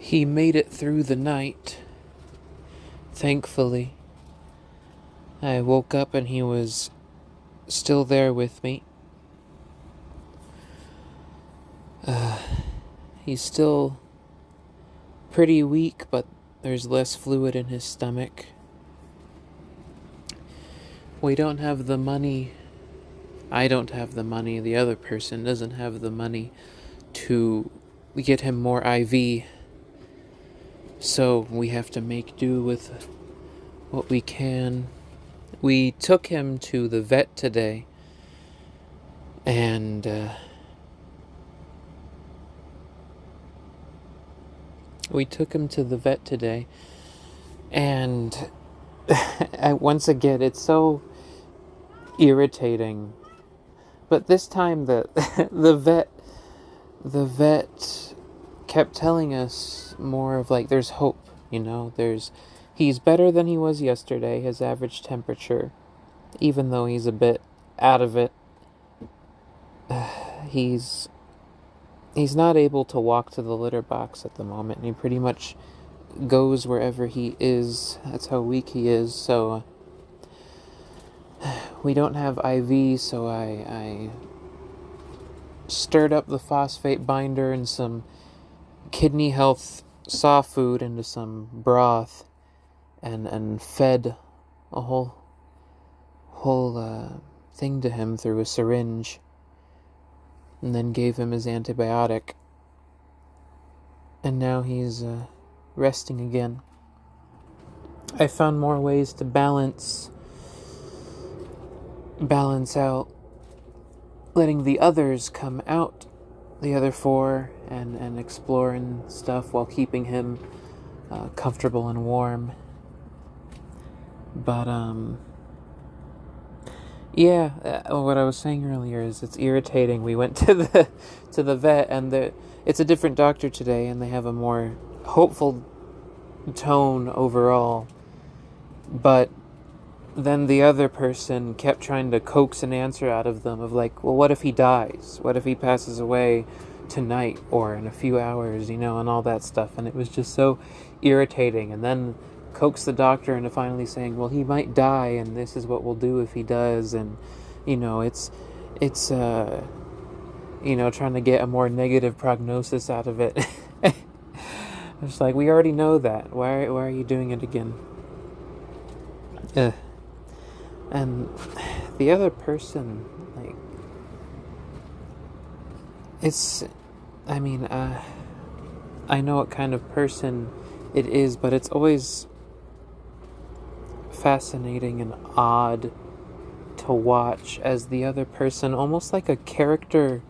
He made it through the night, thankfully. I woke up and he was still there with me. He's still pretty weak, but there's less fluid in his stomach. We don't have the money. I don't have the money. The other person doesn't have the money to get him more IV. So we have to make do with what we can. We took him to the vet today, and once again, it's so irritating. But this time, the vet kept telling us more of like, there's hope. He's better than he was yesterday. His average temperature, even though he's a bit out of it, he's not able to walk to the litter box at the moment, and he pretty much goes wherever he is. That's how weak he is. So we don't have IV, so I stirred up the phosphate binder and some kidney health soft food into some broth, and fed a whole thing to him through a syringe, and then gave him his antibiotic. And now he's resting again. I found more ways to balance out, letting the others come out, the other four, and exploring stuff while keeping him comfortable and warm. But what I was saying earlier is it's irritating. We went to the vet, and it's a different doctor today, and they have a more hopeful tone overall. But then the other person kept trying to coax an answer out of them of like, well, what if he dies? What if he passes away tonight or in a few hours, and all that stuff. And it was just so irritating. And then coax the doctor into finally saying, well, he might die, and this is what we'll do if he does. And it's trying to get a more negative prognosis out of it. It's like, we already know that. Why are you doing it again? And the other person, like, I know what kind of person it is, but it's always fascinating and odd to watch as the other person, almost like a character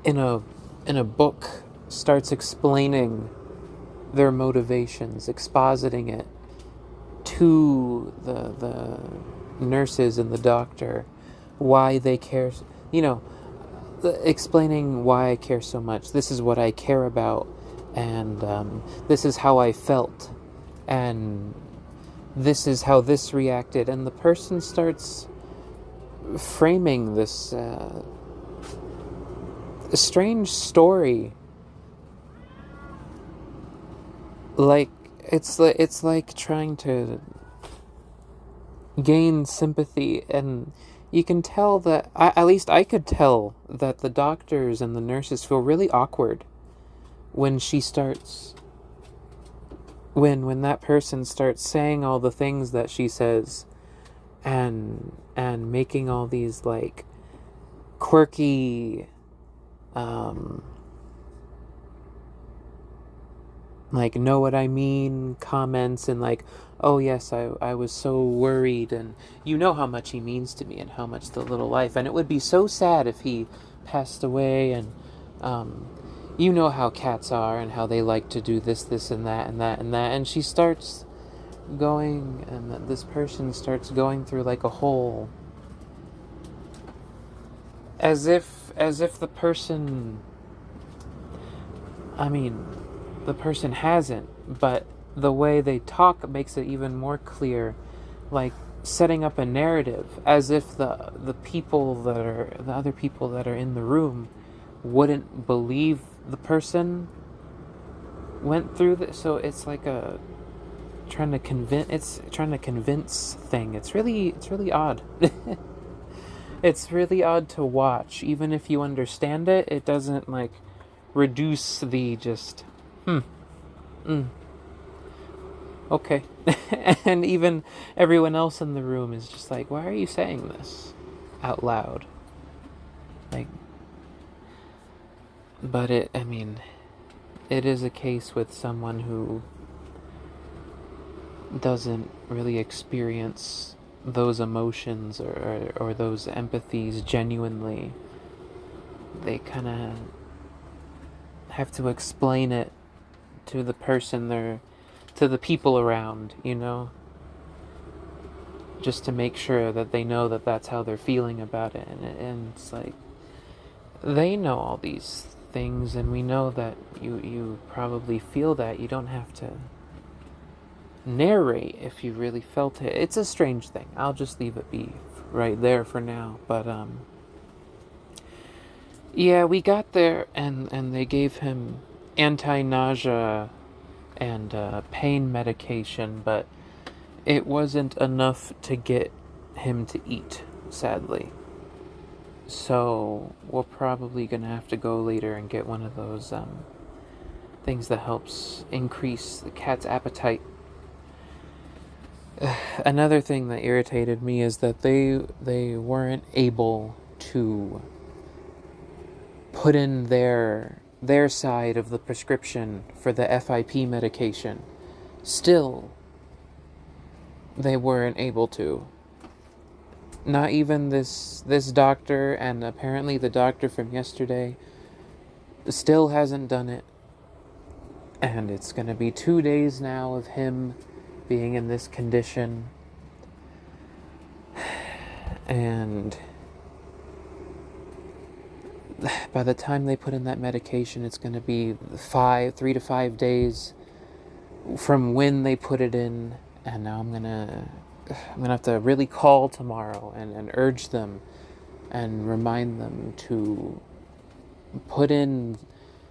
in a book, starts explaining their motivations, expositing it to the nurses and the doctor, why they care, explaining why I care so much. This is what I care about, and this is how I felt, and this is how this reacted. And the person starts framing this a strange story, like it's like trying to gain sympathy. And you can tell that, at least I could tell, that the doctors and the nurses feel really awkward when when that person starts saying all the things that she says, and making all these like quirky like, know what I mean comments, and like, oh yes, I was so worried, and you know how much he means to me, and how much the little life, and it would be so sad if he passed away, and you know how cats are, and how they like to do this and that and that and that. And she starts going, and this person starts going through like a whole, as if the person, the person hasn't, but the way they talk makes it even more clear, like setting up a narrative as if the other people that are in the room wouldn't believe the person went through this, so it's like a trying to convince thing. It's really odd. It's really odd to watch. Even if you understand it, it doesn't like reduce the just okay. And even everyone else in the room is just like, why are you saying this out loud? Like, but it is a case with someone who doesn't really experience those emotions or those empathies genuinely. They kind of have to explain it to the person to the people around, just to make sure that they know that that's how they're feeling about it. And it's like, they know all these things, and we know that you probably feel that. You don't have to narrate if you really felt it. It's a strange thing. I'll just leave it be right there for now. But yeah, we got there, and they gave him anti-nausea and pain medication, but it wasn't enough to get him to eat, sadly. So we're probably gonna have to go later and get one of those things that helps increase the cat's appetite. Another thing that irritated me is that they weren't able to put in their side of the prescription for the FIP medication. Still, they weren't able to. Not even this doctor, and apparently the doctor from yesterday still hasn't done it. And it's going to be 2 days now of him being in this condition. And by the time they put in that medication, it's going to be 3 to 5 days from when they put it in. And now I'm gonna have to really call tomorrow and urge them and remind them to put in,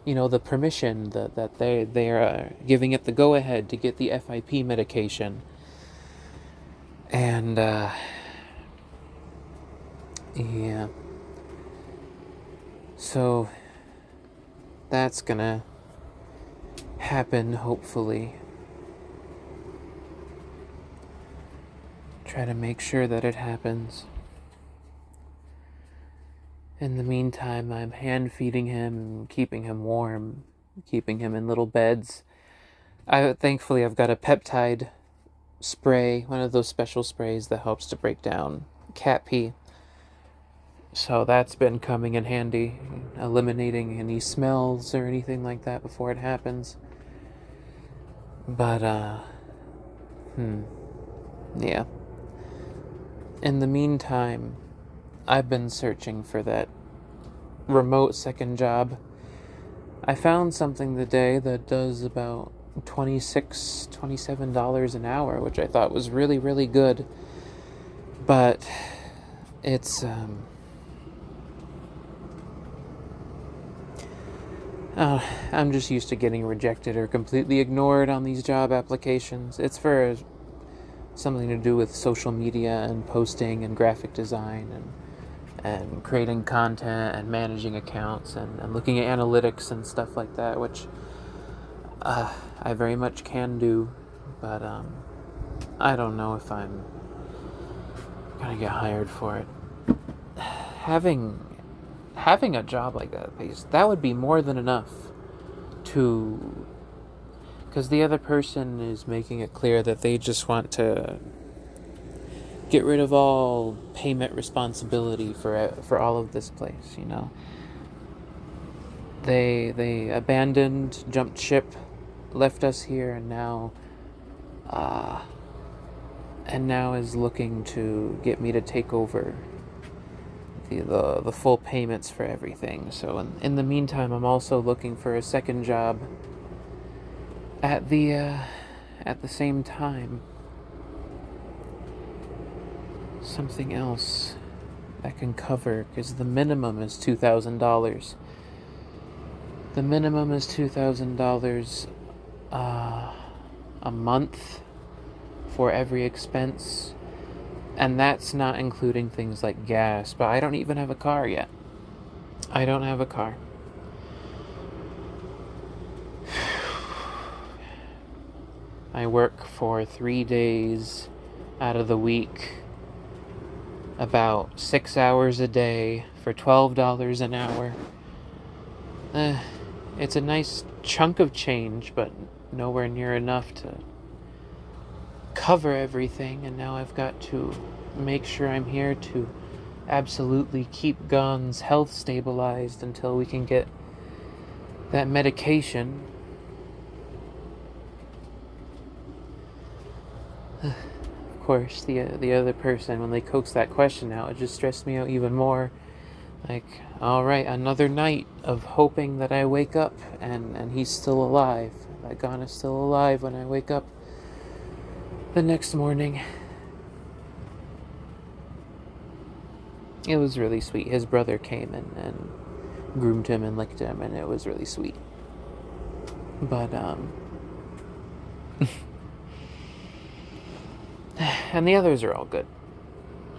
the permission that they are giving it the go ahead to get the FIP medication. And yeah, so that's gonna happen, hopefully. Try to make sure that it happens. In the meantime, I'm hand feeding him, keeping him warm, keeping him in little beds. Thankfully I've got a peptide spray, one of those special sprays that helps to break down cat pee. So that's been coming in handy, eliminating any smells or anything like that before it happens. But yeah. In the meantime, I've been searching for that remote second job. I found something today that does about $26, $27 an hour, which I thought was really, really good. But it's I'm just used to getting rejected or completely ignored on these job applications. It's for something to do with social media and posting and graphic design and creating content and managing accounts and looking at analytics and stuff like that, which I very much can do, but I don't know if I'm gonna get hired for it. Having a job like that would be more than enough to, because the other person is making it clear that they just want to get rid of all payment responsibility for all of this place, They abandoned, jumped ship, left us here, and now is looking to get me to take over the full payments for everything. So in the meantime, I'm also looking for a second job at the same time. Something else that can cover, because the minimum is $2,000. The minimum is $2,000 a month for every expense, and that's not including things like gas. But I don't even have a car yet. I don't have a car. I work for 3 days out of the week, about 6 hours a day for $12 an hour. It's a nice chunk of change, but nowhere near enough to cover everything, and now I've got to make sure I'm here to absolutely keep Gon's health stabilized until we can get that medication. Of course, the other person, when they coaxed that question out, it just stressed me out even more. Like, alright, another night of hoping that I wake up and he's still alive. That Gon is still alive when I wake up the next morning. It was really sweet. His brother came and groomed him and licked him, and it was really sweet. But, and the others are all good.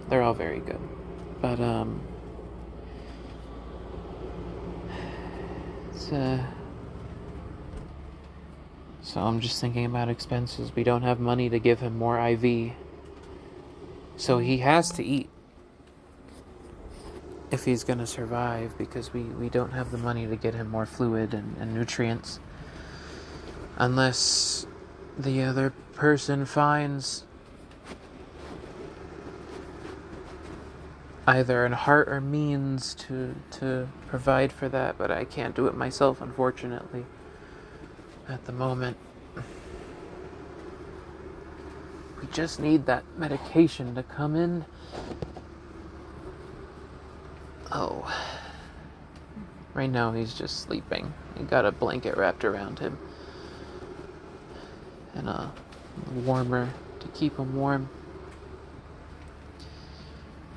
They're all very good. But, so I'm just thinking about expenses. We don't have money to give him more IV. So he has to eat if he's going to survive, because we don't have the money to get him more fluid and nutrients. Unless the other person finds either an heart or means to provide for that, but I can't do it myself, unfortunately, at the moment. We just need that medication to come in. Oh. Right now he's just sleeping. He got a blanket wrapped around him. And a warmer to keep him warm.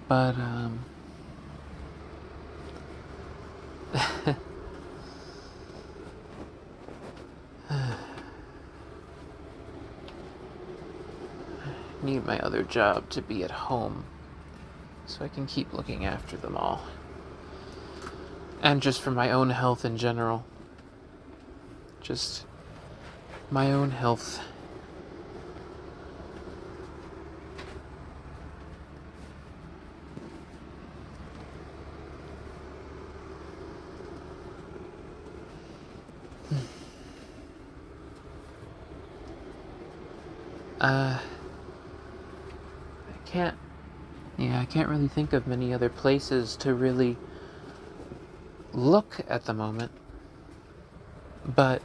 But, need my other job to be at home so I can keep looking after them all. And just for my own health in general. Just my own health. I can't really think of many other places to really look at the moment. But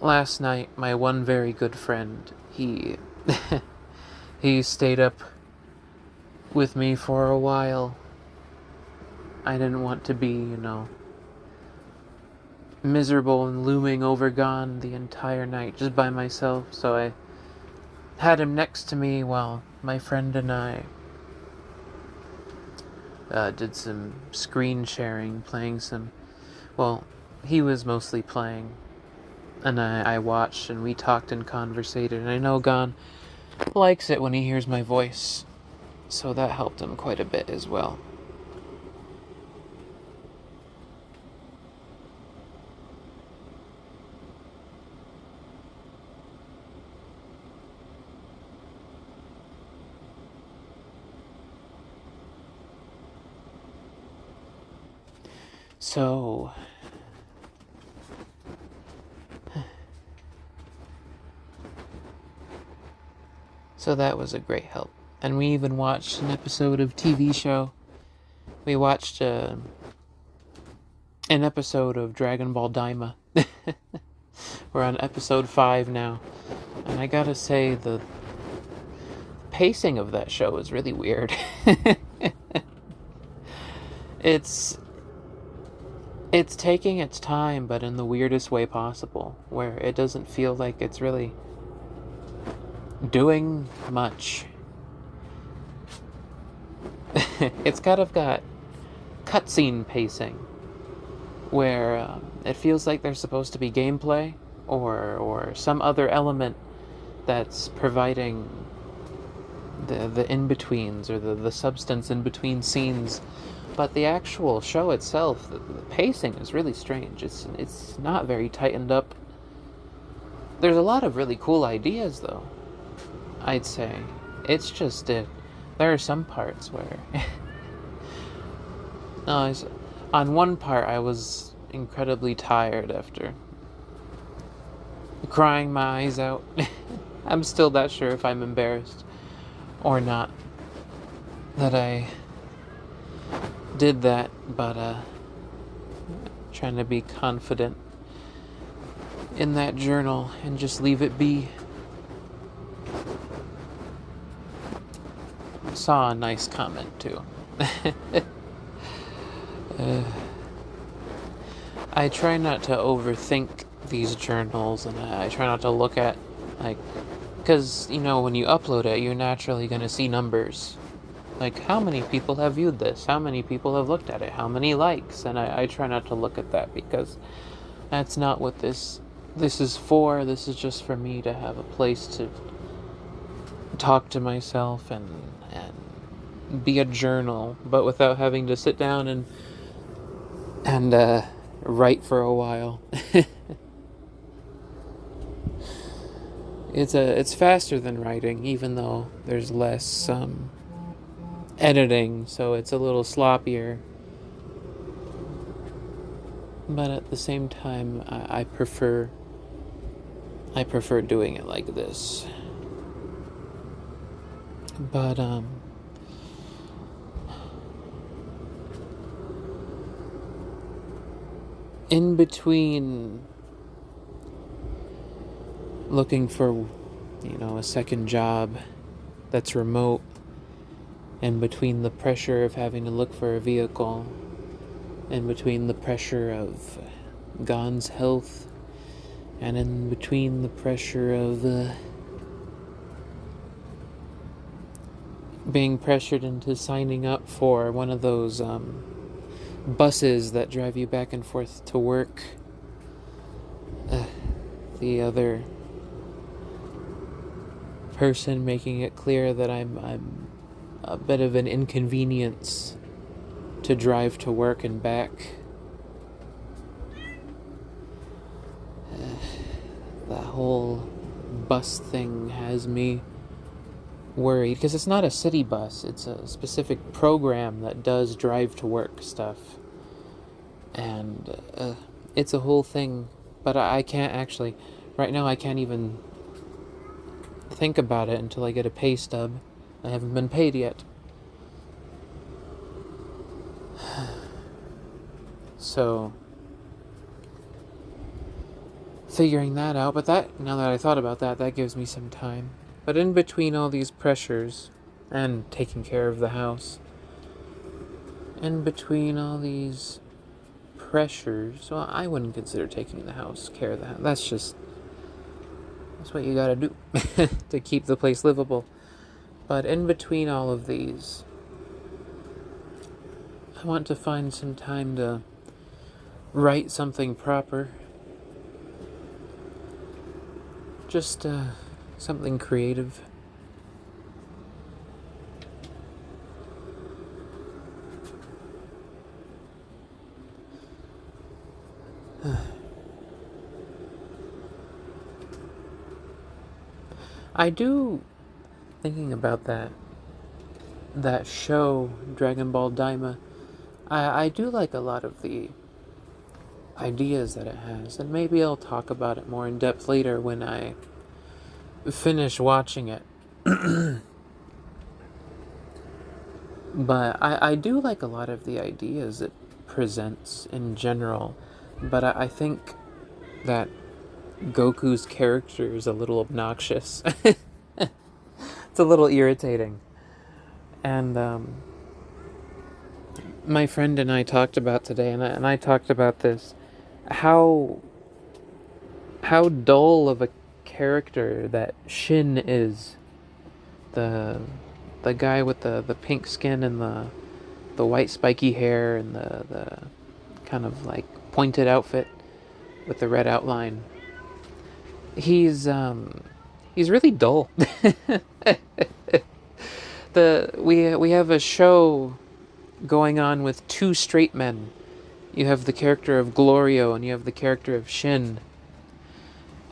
last night, my one very good friend, he stayed up with me for a while. I didn't want to be, miserable and looming over Gon the entire night just by myself, so I had him next to me while my friend and I did some screen sharing, playing some... Well, he was mostly playing, and I watched, and we talked and conversated, and I know Gon likes it when he hears my voice, so that helped him quite a bit as well. So that was a great help. And we even watched an episode of TV show. We watched an episode of Dragon Ball Daima. We're on episode 5 now. And I gotta say, the pacing of that show is really weird. It's taking its time, but in the weirdest way possible, where it doesn't feel like it's really doing much. It's kind of got cutscene pacing, where it feels like there's supposed to be gameplay, or some other element that's providing the in-betweens, or the substance in between scenes. But the actual show itself, the pacing is really strange. It's not very tightened up. There's a lot of really cool ideas, though, I'd say. It's just there are some parts where no, on one part I was incredibly tired after crying my eyes out. I'm still not sure if I'm embarrassed or not that I did that, but trying to be confident in that journal and just leave it be. Saw a nice comment too. I try not to overthink these journals, and I try not to look at, like, because, when you upload it, you're naturally going to see numbers. Like, how many people have viewed this? How many people have looked at it? How many likes? And I try not to look at that, because that's not what this is for. This is just for me to have a place to talk to myself and be a journal, but without having to sit down and write for a while. It's faster than writing, even though there's less editing, so it's a little sloppier. But at the same time, I prefer doing it like this. But in between looking for, a second job that's remote, in between the pressure of having to look for a vehicle, in between the pressure of Gon's health, and in between the pressure of being pressured into signing up for one of those buses that drive you back and forth to work. The other person making it clear that I'm a bit of an inconvenience to drive to work and back. The whole bus thing has me worried, because it's not a city bus, it's a specific program that does drive to work stuff, and it's a whole thing. But I can't actually, right now I can't even think about it until I get a pay stub. I haven't been paid yet, so figuring that out. But now that I thought about that gives me some time. But in between all these pressures and taking care of the house, in between all these pressures, well, I wouldn't consider taking care of the house. That's what you gotta do to keep the place livable. But in between all of these, I want to find some time to write something proper. Just something creative. I do, thinking about that show, Dragon Ball Daima, I do like a lot of the ideas that it has, and maybe I'll talk about it more in depth later when I finish watching it. But I do like a lot of the ideas it presents in general, but I think that Goku's character is a little obnoxious. It's a little irritating. And my friend and I talked about today, and I talked about this, how dull of a character that Shin is. The guy with the pink skin and the white spiky hair and the kind of like pointed outfit with the red outline. He's really dull. We have a show going on with two straight men. You have the character of Glorio and you have the character of Shin,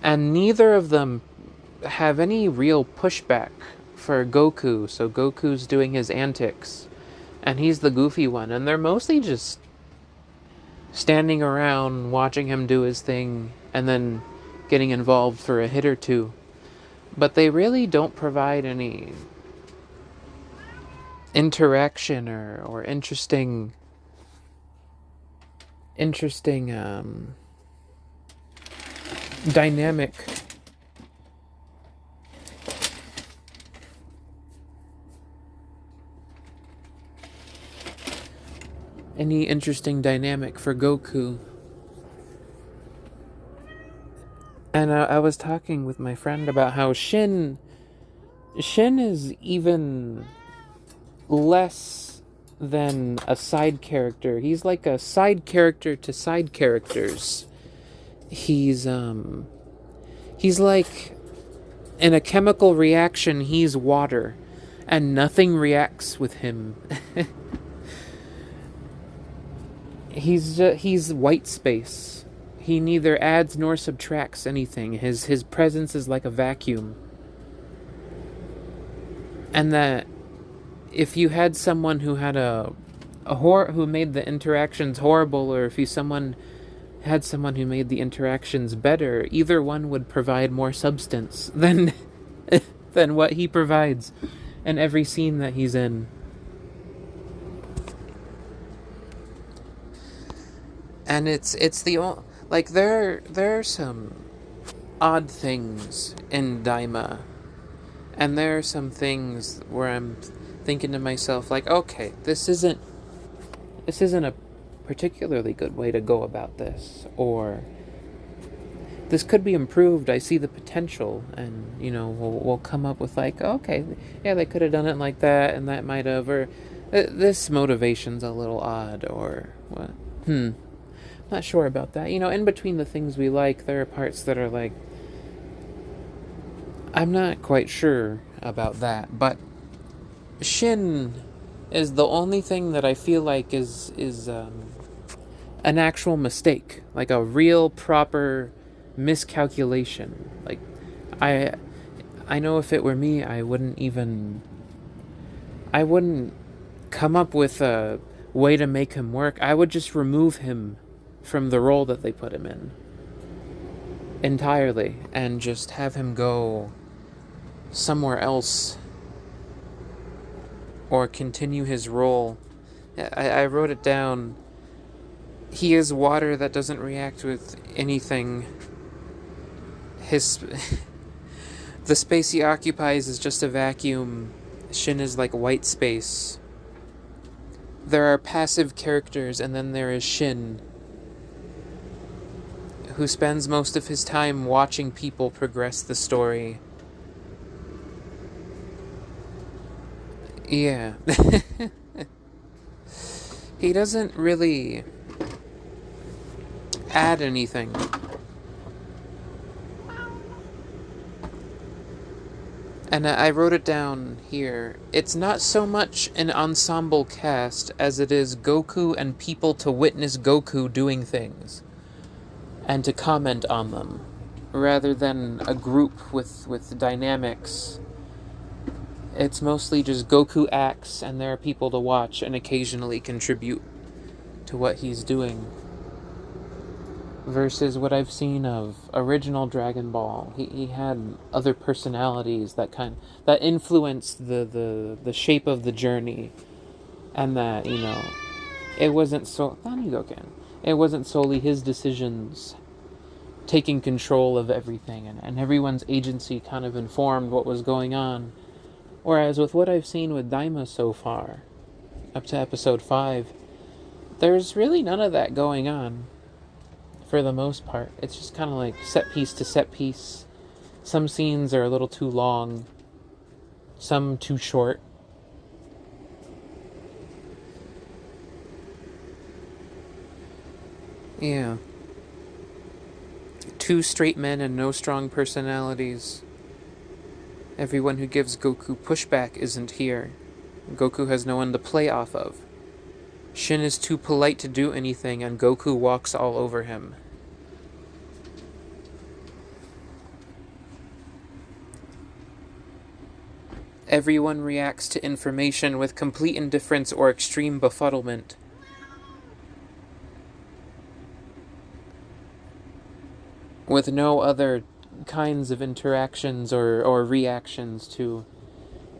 and neither of them have any real pushback for Goku. So Goku's doing his antics, and he's the goofy one, and they're mostly just standing around watching him do his thing and then getting involved for a hit or two. But they really don't provide any interaction or interesting dynamic. Any interesting dynamic for Goku. And I was talking with my friend about how Shin is even less than a side character. He's like a side character to side characters. He's like, in a chemical reaction, he's water, and nothing reacts with him. He's white space. He neither adds nor subtracts anything. His presence is like a vacuum. And that if you had someone who had who made the interactions horrible, or if you had someone who made the interactions better, either one would provide more substance than than what he provides in every scene that he's in. And it's the like there are some odd things in Daima, and there are some things where I'm thinking to myself, like, okay, this isn't a particularly good way to go about this, or this could be improved. I see the potential, and we'll come up with, like, okay, yeah, they could have done it like that, and that might have, or this motivation's a little odd, or what? Not sure about that. In between the things we like, there are parts that are like, I'm not quite sure about that. But Shin is the only thing that I feel like is an actual mistake, like a real proper miscalculation. Like, I know if it were me, I wouldn't come up with a way to make him work. I would just remove him from the role that they put him in entirely, and just have him go somewhere else, or continue his role. I wrote it down. He is water that doesn't react with anything. The space he occupies is just a vacuum. Shin is like white space. There are passive characters, and then there is Shin, who spends most of his time watching people progress the story. Yeah. He doesn't really add anything. And I wrote it down here. It's not so much an ensemble cast as it is Goku and people to witness Goku doing things and to comment on them, rather than a group with dynamics. It's mostly just Goku acts, and there are people to watch and occasionally contribute to what he's doing. Versus what I've seen of original Dragon Ball. He had other personalities that influenced the shape of the journey, and that, it wasn't it wasn't solely his decisions taking control of everything, and everyone's agency kind of informed what was going on. Whereas with what I've seen with Daima so far, up to episode 5, there's really none of that going on, for the most part. It's just kind of like set piece to set piece. Some scenes are a little too long, some too short. Yeah. 2 straight men and no strong personalities. Everyone who gives Goku pushback isn't here. Goku has no one to play off of. Shin is too polite to do anything, and Goku walks all over him. Everyone reacts to information with complete indifference or extreme befuddlement. With no other kinds of interactions or reactions to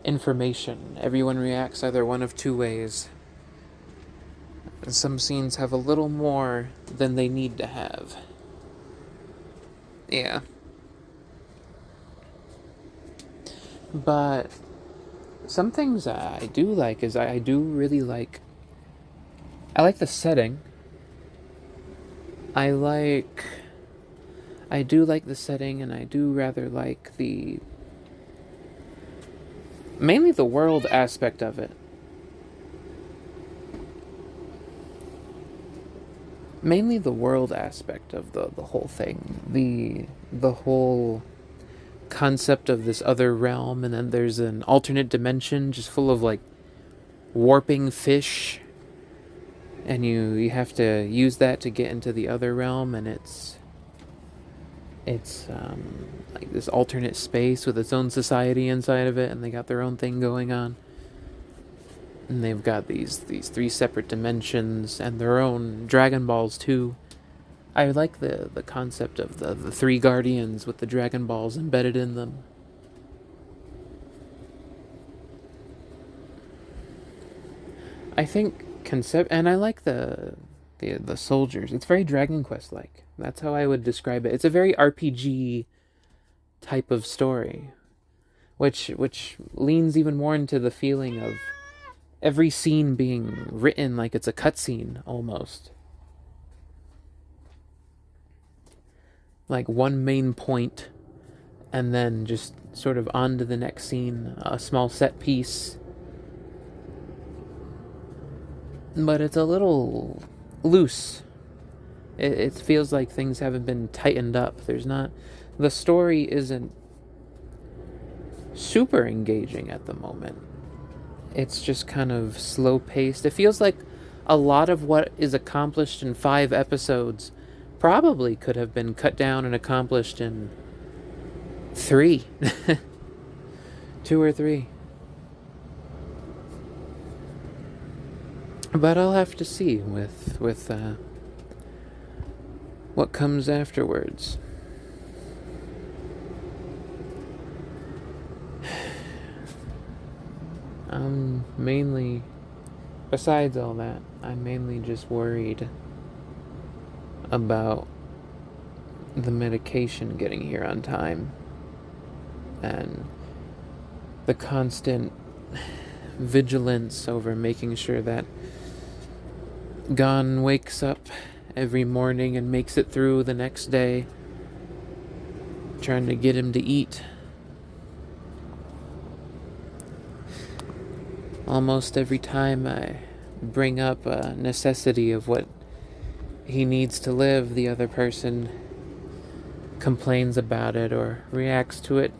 information. Everyone reacts either one of 2 ways. Some scenes have a little more than they need to have. Yeah. But some things I do like is I do really like... I like the setting. I do like the setting, and I do rather like mainly the world aspect of it. Mainly the world aspect of the whole thing. The whole concept of this other realm, and then there's an alternate dimension just full of like warping fish, and you have to use that to get into the other realm, and it's like this alternate space with its own society inside of it, and they got their own thing going on. And they've got these 3 separate dimensions and their own Dragon Balls too. I like the concept of the 3 Guardians with the Dragon Balls embedded in them. I think and I like the soldiers. It's very Dragon Quest like. That's how I would describe it. It's a very RPG type of story, which leans even more into the feeling of every scene being written like it's a cutscene almost. Like one main point, and then just sort of on to the next scene, a small set piece. But it's a little loose. It feels like things haven't been tightened up. The story isn't super engaging at the moment. It's just kind of slow paced. It feels like a lot of what is accomplished in 5 episodes probably could have been cut down and accomplished in 3. 2 or 3. But I'll have to see with what comes afterwards. Besides all that, I'm mainly just worried about the medication getting here on time, and the constant vigilance over making sure that Gon wakes up every morning and makes it through the next day, trying to get him to eat. Almost every time I bring up a necessity of what he needs to live, the other person complains about it or reacts to it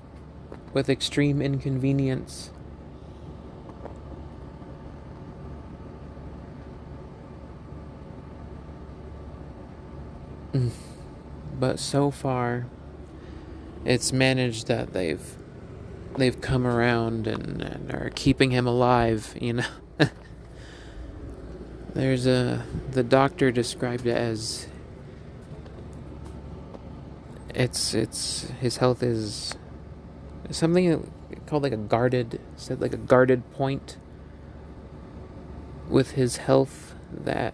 with extreme inconvenience. But so far, it's managed that they've come around and are keeping him alive, you know. The doctor described it as his health is something called like a guarded point with his health, that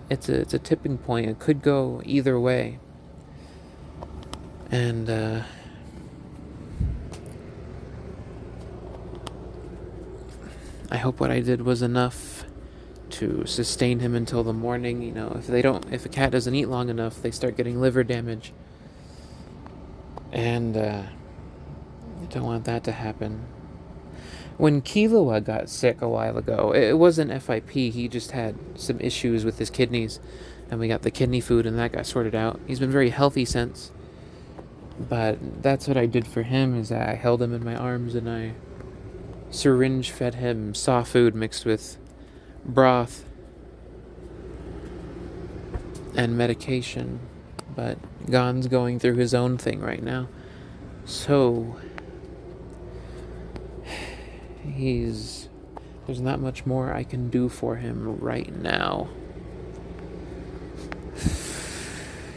it's a tipping point. It could go either way. And I hope what I did was enough to sustain him until the morning. You know, if a cat doesn't eat long enough, they start getting liver damage. And I don't want that to happen. When Killua got sick a while ago, it wasn't FIP, he just had some issues with his kidneys, and we got the kidney food and that got sorted out. He's been very healthy since. But that's what I did for him, is I held him in my arms and I syringe fed him saw food mixed with broth and medication. But Gon's going through his own thing right now. So there's not much more I can do for him right now.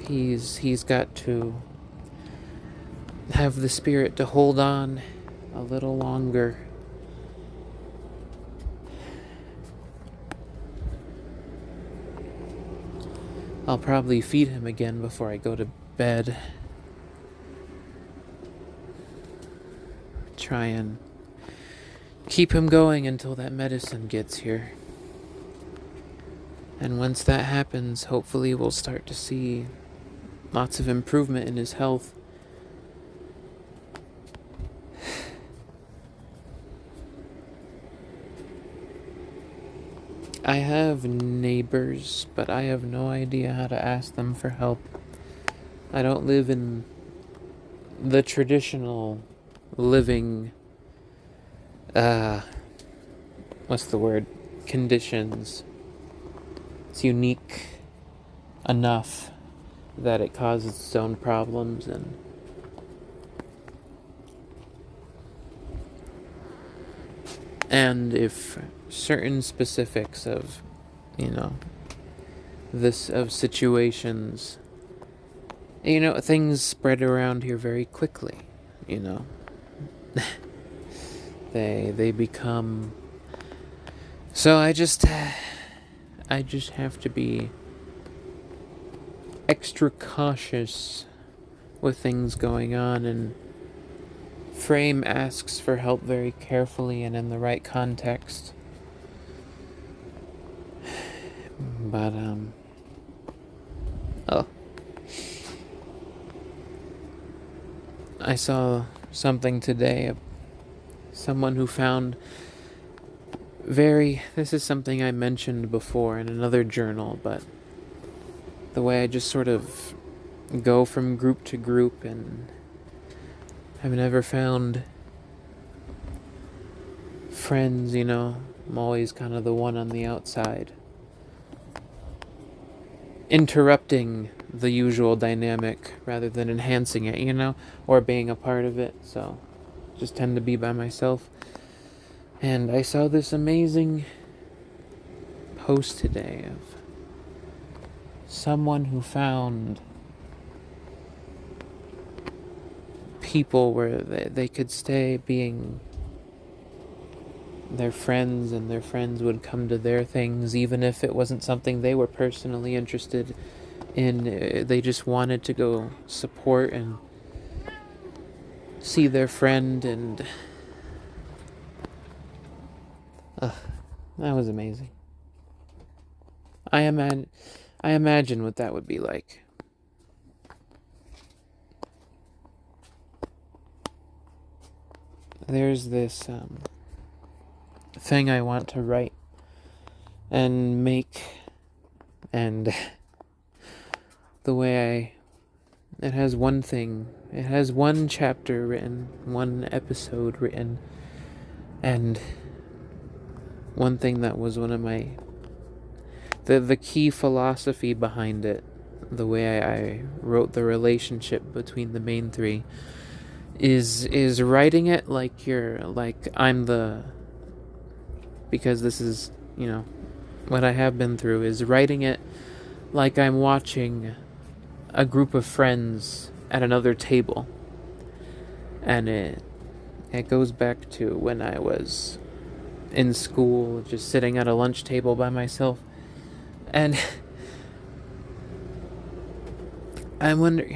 He's got to have the spirit to hold on a little longer. I'll probably feed him again before I go to bed. Try and keep him going until that medicine gets here. And once that happens, hopefully we'll start to see lots of improvement in his health. I have neighbors, but I have no idea how to ask them for help. I don't live in the traditional living, what's the word? Conditions. It's unique enough that it causes its own problems, and if certain specifics of, of situations, things spread around here very quickly, they become, so I just have to be extra cautious with things going on and frame asks for help very carefully and in the right context. But, I saw something today of someone who found this is something I mentioned before in another journal, but the way I just sort of go from group to group, and I've never found friends, I'm always kind of the one on the outside, interrupting the usual dynamic rather than enhancing it, or being a part of it. So just tend to be by myself. And I saw this amazing post today of someone who found people where they could stay being their friends, and their friends would come to their things even if it wasn't something they were personally interested in. They just wanted to go support and see their friend, and that was amazing. I imagine what that would be like. There's this thing I want to write and make, and the way it has one chapter written, one episode written, and one thing that was one of my the key philosophy behind it, the way I wrote the relationship between the main three, is writing it because this is, what I have been through, is writing it like I'm watching a group of friends at another table. And it goes back to when I was in school, just sitting at a lunch table by myself. And I wonder,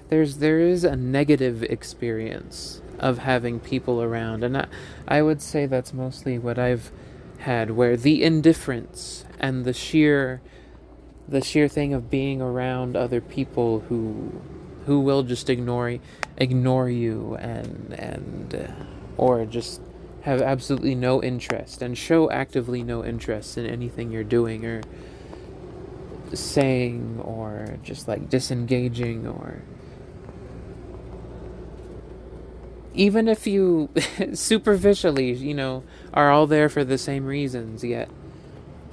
there is a negative experience of having people around, and I would say that's mostly what I've had, where the indifference and the sheer thing of being around other people who will just ignore you and or just have absolutely no interest and show actively no interest in anything you're doing or saying, or just like disengaging, or even if you superficially, are all there for the same reasons, yet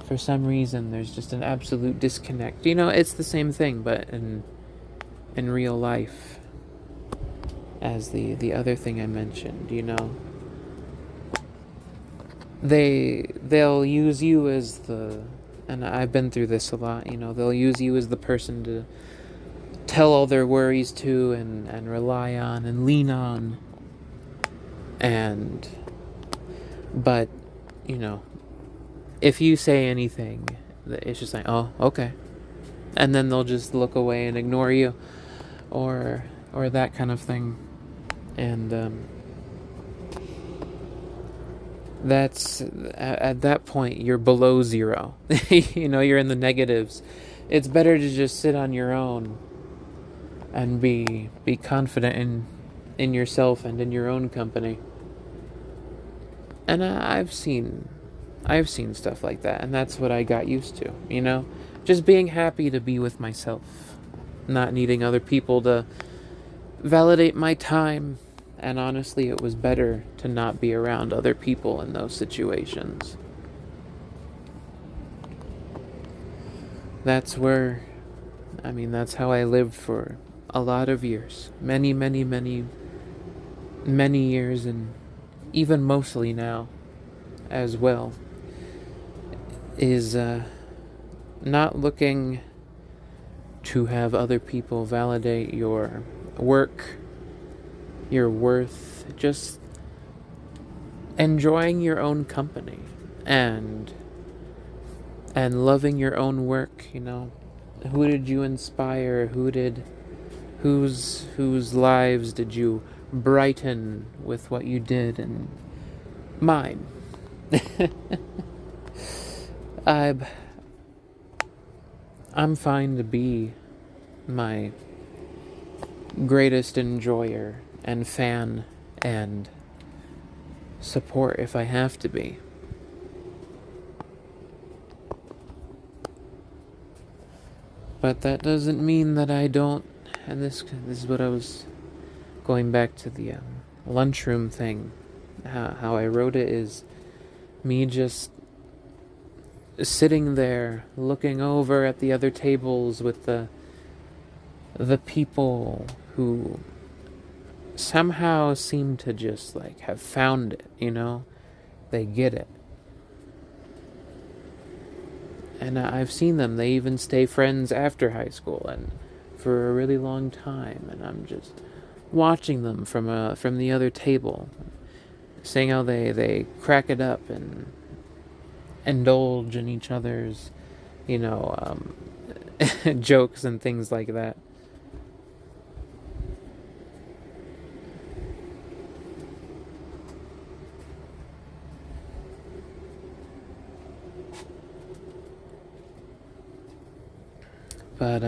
for some reason there's just an absolute disconnect. It's the same thing, but in real life, as the other thing I mentioned, they'll use you as and I've been through this a lot, they'll use you as the person to tell all their worries to and rely on and lean on. But, you know, if you say anything, it's just like, oh, okay. And then they'll just look away and ignore you, or that kind of thing. And that's, at that point, you're below zero. You're in the negatives. It's better to just sit on your own and be confident in yourself and in your own company. And I've seen stuff like that, and that's what I got used to. Just being happy to be with myself, not needing other people to validate my time. And honestly, it was better to not be around other people in those situations. That's how I lived for a lot of years. Many, many, many, many years, and even mostly now as well. Is not looking to have other people validate your work, your worth, just enjoying your own company and loving your own work. Who did you inspire? Whose lives did you brighten with what you did? And mine. I'm fine to be my greatest enjoyer and fan and support if I have to be. But that doesn't mean that I don't, and this is what I was going back to the lunchroom thing. How I wrote it is me just sitting there looking over at the other tables with the people who somehow seem to just have found it. They get it. And I've seen them. They even stay friends after high school and for a really long time. And I'm just watching them from the other table, seeing how they crack it up and indulge in each other's, jokes and things like that. But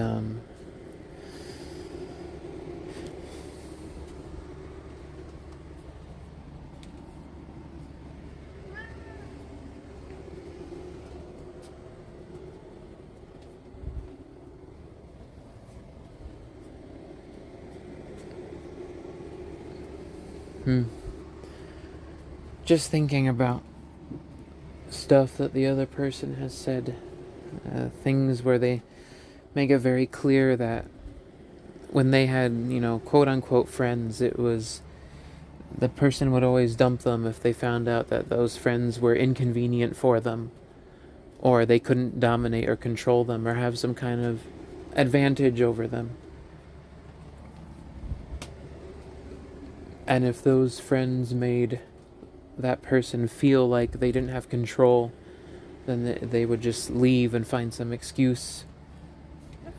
just thinking about stuff that the other person has said, things where they make it very clear that when they had, quote unquote friends, it was the person would always dump them if they found out that those friends were inconvenient for them, or they couldn't dominate or control them or have some kind of advantage over them. And if those friends made that person feel like they didn't have control, then they would just leave and find some excuse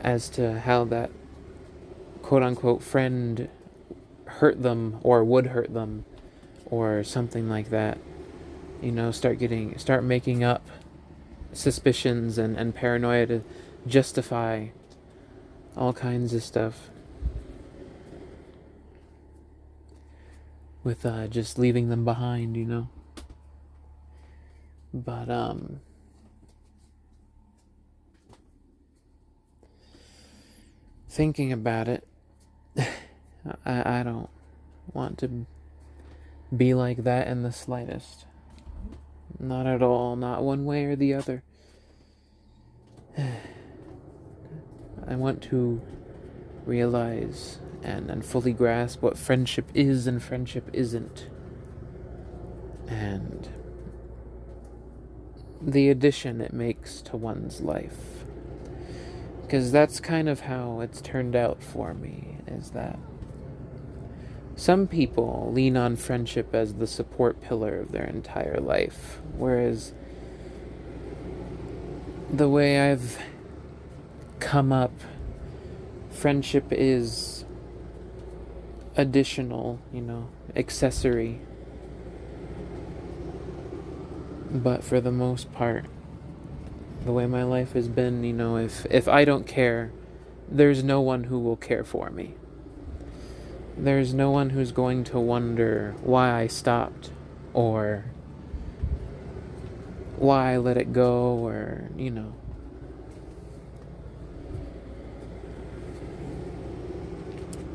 as to how that quote-unquote friend hurt them or would hurt them or something like that. Start making up suspicions and paranoia to justify all kinds of stuff. With just leaving them behind. But thinking about it, I don't want to be like that in the slightest. Not at all, not one way or the other. I want to realize and fully grasp what friendship is and friendship isn't. And the addition it makes to one's life. Because that's kind of how it's turned out for me, is that some people lean on friendship as the support pillar of their entire life, whereas the way I've come up, friendship is additional, accessory. But for the most part, the way my life has been, if I don't care, there's no one who will care for me. There's no one who's going to wonder why I stopped, or why I let it go, or,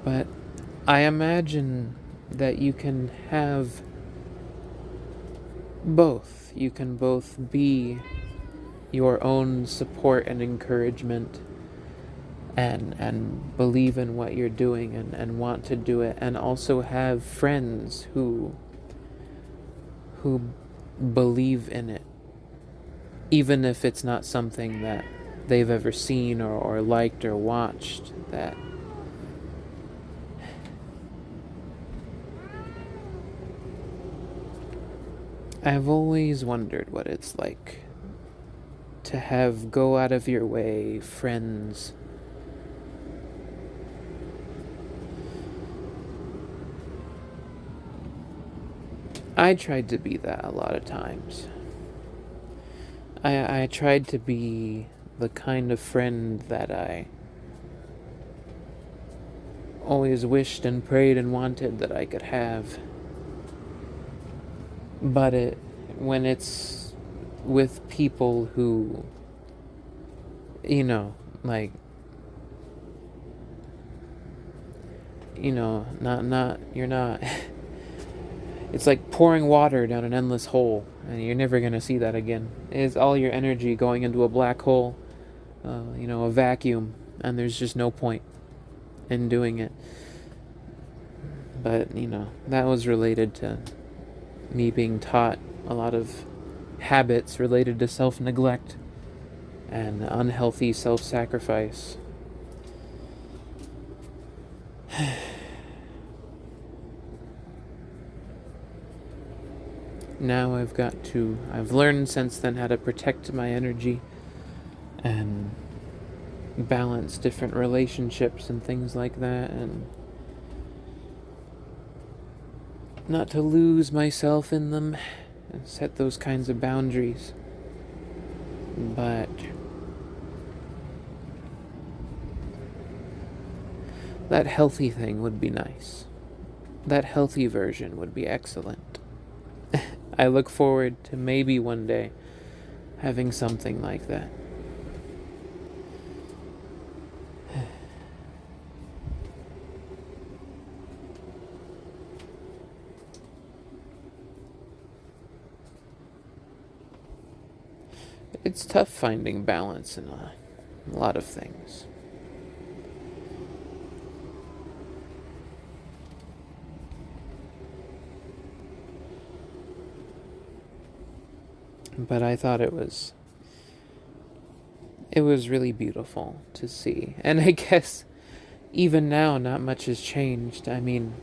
But I imagine that you can have both. You can both be your own support and encouragement, and believe in what you're doing, and want to do it, and also have friends who believe in it, even if it's not something that they've ever seen or liked or watched. That I've always wondered what it's like to have go out of your way friends I tried to be that a lot of times. I tried to be the kind of friend that I always wished and prayed and wanted that I could have. But when it's with people who, like, you're not, it's like pouring water down an endless hole, and you're never going to see that again. It's all your energy going into a black hole, a vacuum, and there's just no point in doing it. But, that was related to me being taught a lot of habits related to self-neglect and unhealthy self-sacrifice. Now I've learned since then how to protect my energy and balance different relationships and things like that, and not to lose myself in them and set those kinds of boundaries. But that healthy thing would be nice. That healthy version would be excellent. I look forward to maybe one day having something like that. It's tough finding balance in a lot of things. But I thought it was really beautiful to see. And I guess even now not much has changed. I mean,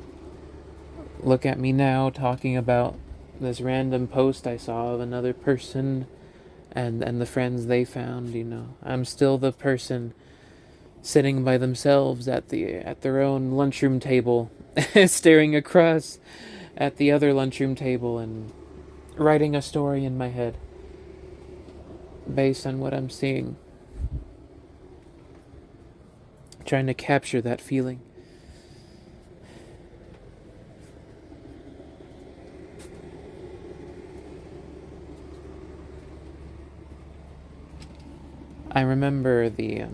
look at me now talking about this random post I saw of another person and the friends they found, I'm still the person sitting by themselves at their own lunchroom table, staring across at the other lunchroom table and writing a story in my head based on what I'm seeing. Trying to capture that feeling. I remember the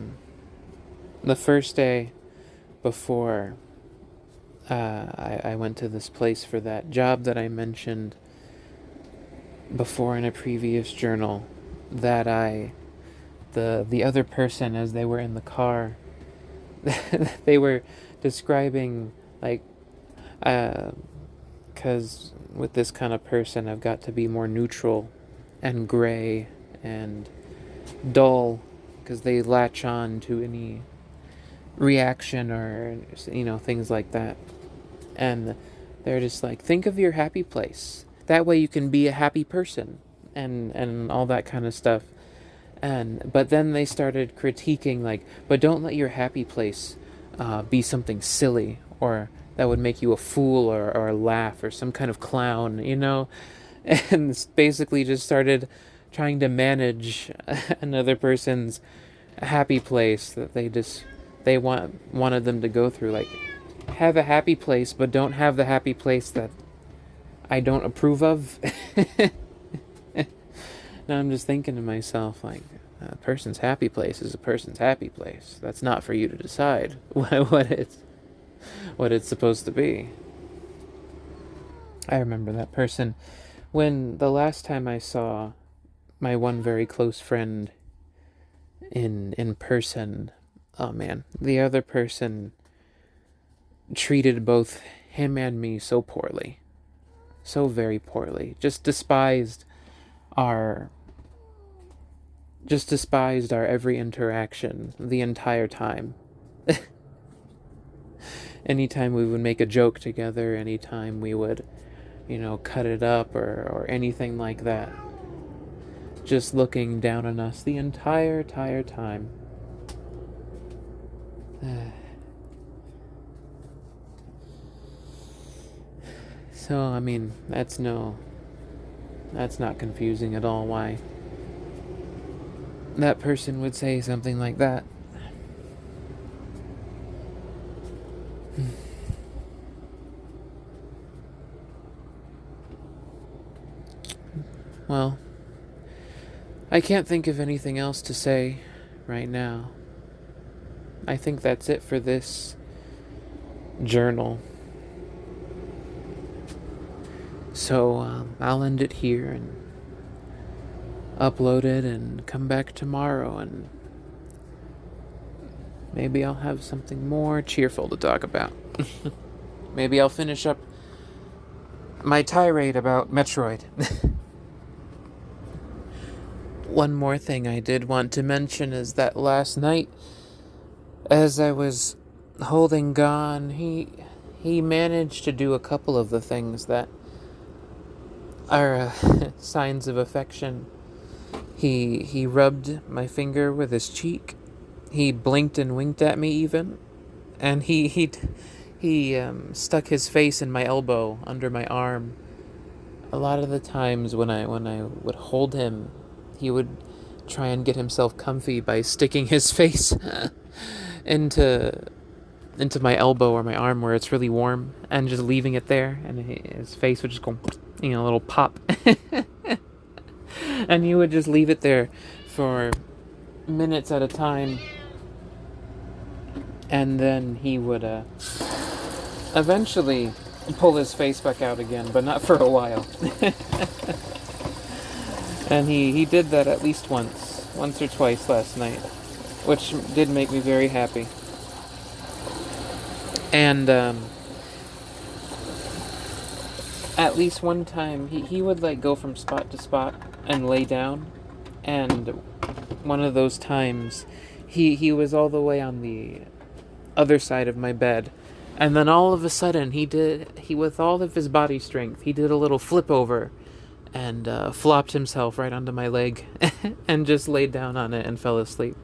first day before I went to this place for that job that I mentioned before in a previous journal, that the other person, as they were in the car, they were describing, like, because with this kind of person I've got to be more neutral and gray and dull, because they latch on to any reaction or things like that. And they're just like, think of your happy place, that way you can be a happy person, and all that kind of stuff. But then they started critiquing, like, but don't let your happy place be something silly, or that would make you a fool, or laugh, or some kind of clown, and basically just started trying to manage another person's happy place that they wanted them to go through. Like, have a happy place, but don't have the happy place that I don't approve of. Now I'm just thinking to myself, like, a person's happy place is a person's happy place. That's not for you to decide what it's supposed to be. I remember that person when the last time I saw my one very close friend in person. Oh man, the other person treated both him and me so poorly, so very poorly. Just despised our every interaction the entire time. Anytime we would make a joke together, anytime we would, cut it up, or anything like that. Just looking down on us the entire time. So, I mean, that's not confusing at all why that person would say something like that. Well, I can't think of anything else to say right now. I think that's it for this journal. So I'll end it here and upload it and come back tomorrow, and maybe I'll have something more cheerful to talk about. Maybe I'll finish up my tirade about Metroid. One more thing I did want to mention is that last night, as I was holding Gon, he managed to do a couple of the things that are signs of affection. He rubbed my finger with his cheek. He blinked and winked at me even, and he stuck his face in my elbow under my arm. A lot of the times when I would hold him, he would try and get himself comfy by sticking his face into my elbow or my arm where it's really warm, and just leaving it there, and his face would just go, a little pop. And he would just leave it there for minutes at a time, and then he would eventually pull his face back out again, but not for a while. And he did that at least once or twice last night, which did make me very happy. And at least one time he would like go from spot to spot and lay down, and one of those times he was all the way on the other side of my bed, and then all of a sudden he with all of his body strength, he did a little flip over and flopped himself right onto my leg and just laid down on it and fell asleep.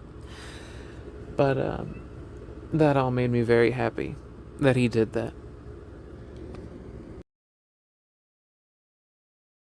But that all made me very happy that he did that.